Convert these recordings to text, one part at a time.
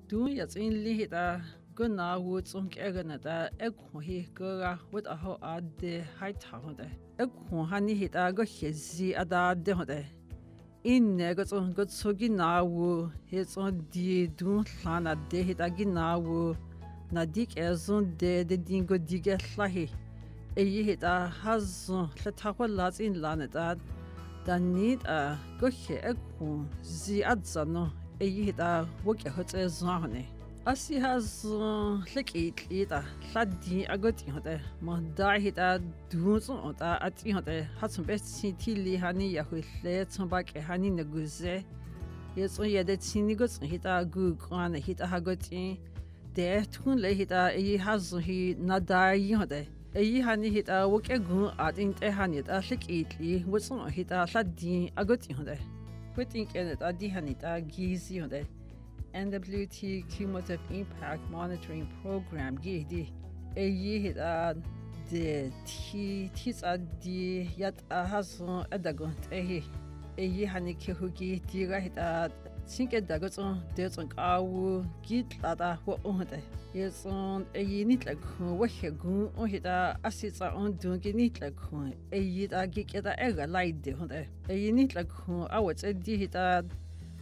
Du jetzt in Lihita gna woods on Keganata, Ekhi Gura with a ho ad de Haitahode. Ekhu honey hit a go hezi ada dehode. In negots on good soginawu, hits on the dun lana de hit aginawu, Nadik ezon de dingo diget lahi. A hit a hazon, Letawalas in lanetad. Dan need a goche ekhu zi adzano. Hita work a hot as Zahane. As he has lick it, Ladi agoti hote, Monda hita dunes on at hote, had some best city honey, Yahu let some back a honey neguze. Yes, on yet sinigots hita good on hita hagoti. There tun lay hita a has he nada yote. A honey hita work a goon at in a honey at lick it, was on hita Ladi agoti hote. Putting in it at the Hanita Gizi on the NWT Cumulative Impact Monitoring Program GIDI. A ye hit at the tis at the yet a hason adagon a ye haniki diga hit at sink at dagoton death on awu git lada what on the yes on a unit like what he goon on hit assets are on doing it like a yit a geek at a egg light de hunter a unit like I would say hit a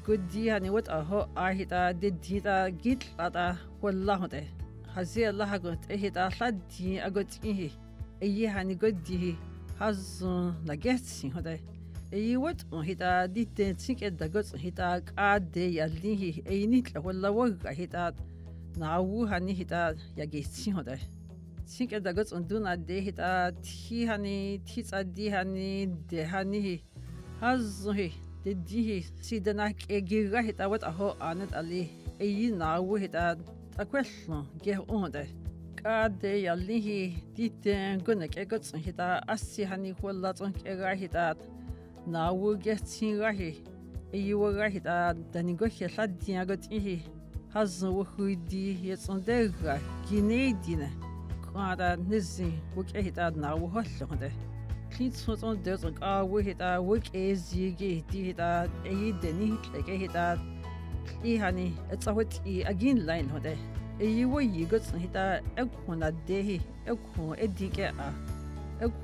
good dear and what a ho I hit a did git lada what lahunte has he a lahagot a hit a lad a good in a ye honey good dee has la guests in hunter. A what on hita didn't think at the gods hita a day a lihi a nit like what la work I hit at now woo honey hita yagis hoda. Think at the gods on do not day hit at he honey tis a de honey de honey has he the dee see the nak a giga hit what a ho on it ali a ye now woo hit at a question get on there. God day a lihi didn't gonna get gods on hita as see honey what lots on a hit at. Now we'll get seen right. You were right that the negotiation had got in has no who did yet on the Guinea dinner. Quada Nizzy, work a hit out now, what on the Cleats was on there's like our work hit our work is ye did that a denny like a hit out. E honey, it's a wet e again line on there. A you were ye got some hit out a day, a dig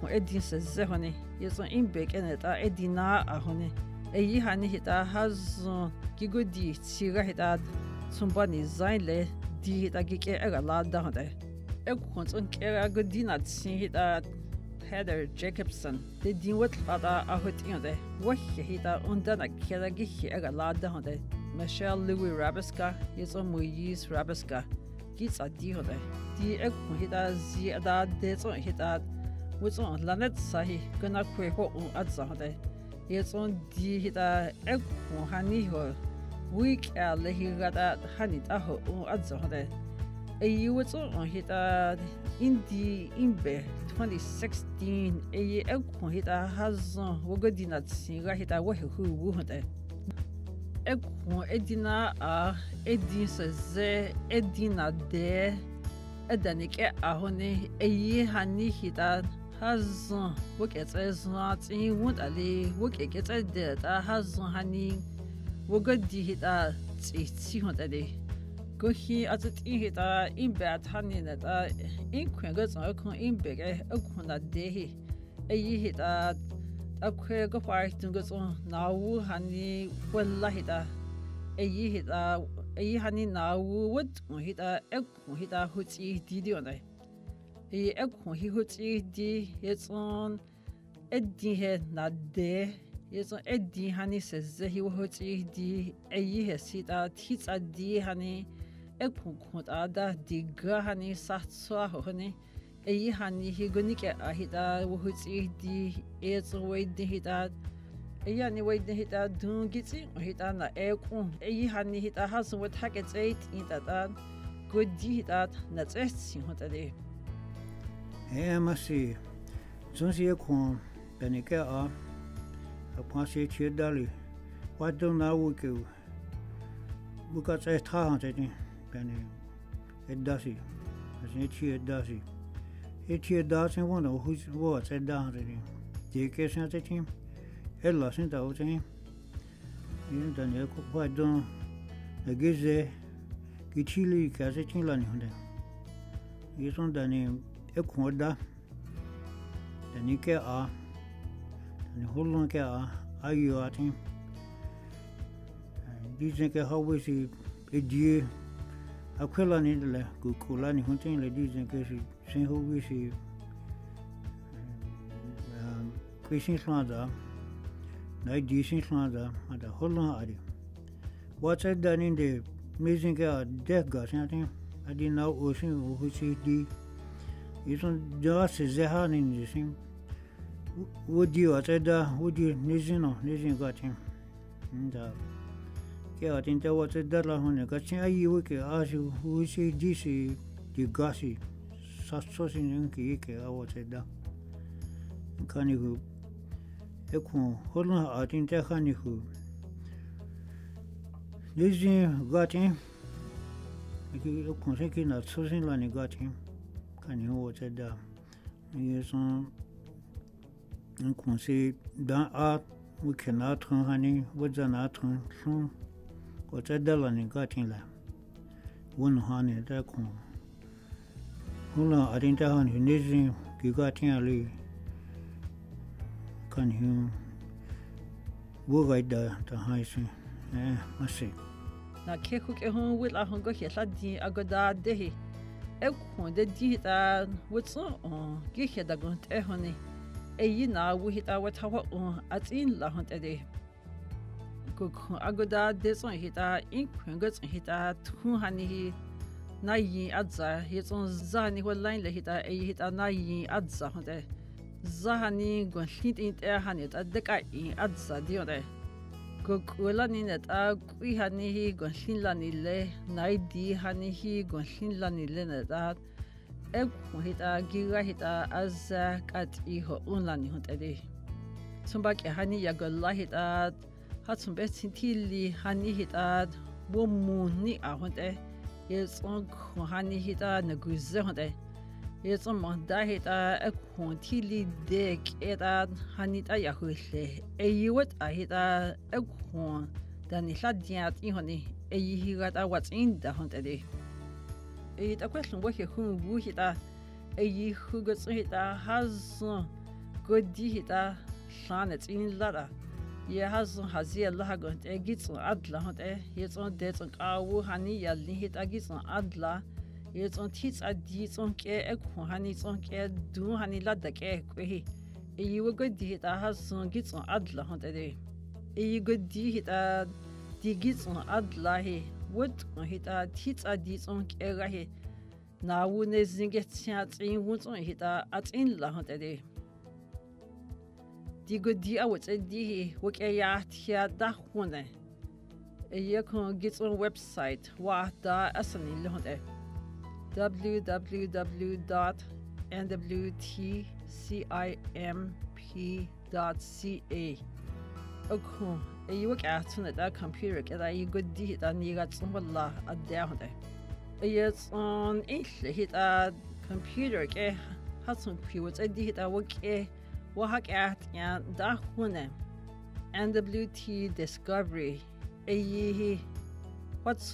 Eddie says, honey, yes, on imbek and it are Edina a honey. A ye honey hit a has gigodi, cigar hit ad, somebody zile, di hit a gig a lad down there. Equans on Kera good dinner, see hit at Heather Jacobson. They did what father a hot in there. What he hit on done a kera gig a lad down there. Michelle Louis Rabeska, yes, on Moise Rabeska. Gits a deal there. The equan hit a z a dad, there's on hit at. What's on Lanet Sahi, gonna quay ho on Adzahde. It's on the hita egg honey ho. Week a lehigata honey aho on Adzahde. A you was on hita in the imbe 2016. A egg hita has wogodinat singa hita wahu wohde. Egg edina edin says edina de edanik ahone a ye honey hita. Has work at as not in wood alley, work it gets a dead, has honey, work good hit a 600 day. Go he at it in hit in bad honey that in quangers or in big a that day. A ye hit a queer go fire to go on now honey well lahita. A ye hit a honey now would hit a hit a hooty did on it. He would eat it's on Eddie head not there. It's on Eddie honey says he would eat a year sit out hits a dear honey. Ekun ada digga honey sat so honey. A ye honey he gonna get a hit would eat it's away the hit out. A yanny way the hit out don't get it or hit on the ekun. A ye honey hit a house with hackets 8 in that good hit out that's it. What a day. Masi, Zonsia Quan, Benica, a Pansi Chidali. What do now we go? We got a talented Penny, a dozy, as a cheer dozy. A cheer dozen one of whose words are down to him. The occasion at him, a loss in the him. You don't know what done a gize Kichili kaze chinlani hunde. Yison dani ekonda. Dani ke a. Dani hollon ke a. Ayo atin. Dizem que hawisi edie. Aquela ni le kukulani hunting le dizem que sem hawisi. Christian slada. Nai decent slada. Ada hollon ari. What's it done in the amazing death gas? I think I didn't know ocean which is the. It's on just Zehan in the same. Would you at that? Would you Nizino got him? And I think that was a dollar on the catching. I work as you who see this the gassy. Such in Kiki, I was at that. Can you hold on? I think that can you. Nizin got him. You consequently not so in got him. Can you watch it down? Yes, conseil dans art, we cannot run honey, what's an art run? What's a dollar in got him? One honey, that con. Hula, I didn't tell you, Nizin, you got him. Can you work like the high scene? Must say. Na kekuk will a hunger he ladi agoda dehi. Ekon de dita what's on Gihe da gunt ehoni. Yina we hit our tower on at in la hunt a day. Cook agoda deson hita ink guts hita 200 nayi adza hits on zani what line le hita a hit a nayi adza hunte. Zahani gon hit in air hanit at the guy in adza diode. Kukulani net a qui hani gonsinlanile, naidi hani gonsinlanile net a hita giga hita as cat iho unlani hunt a day. Sumbak a hani yagola hit at had some best tili hani hit at womuni a hunt a yes on hani hita naguze hunt a yes on monda hita a tili deck at hanita yahuhle. You what I hit a corn, then it had yet in honey, he got a what's in the hunt a day. It's a question what who would hit a ye who got hit a has good hit a sonnets in ladder. Ye has a lagon, a gits on adla hunt a hits on death on our honey, a hit a gits on adla. It's on teats a deeds on care, honey's on care, do honey ladder care, quehy. You were good hit a has gits on adla hunt a day. You good hit a digits on adla he. What hit a tits a deeds on care he. Now when they get shots in woods on hit at in la hunt a day. The good dear what's a dee, work a yacht here that one. A year can get on website what da asan in the www.nwtcimp.ca. Okay, you work at that computer, and I good hit and you got some la at down there. Yes, on English hit a computer, has some periods. I did a work work at and that one. NWT Discovery. What's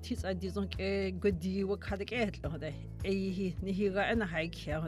teach I didn't good deal what had a get on there. Nihiga and a hike here.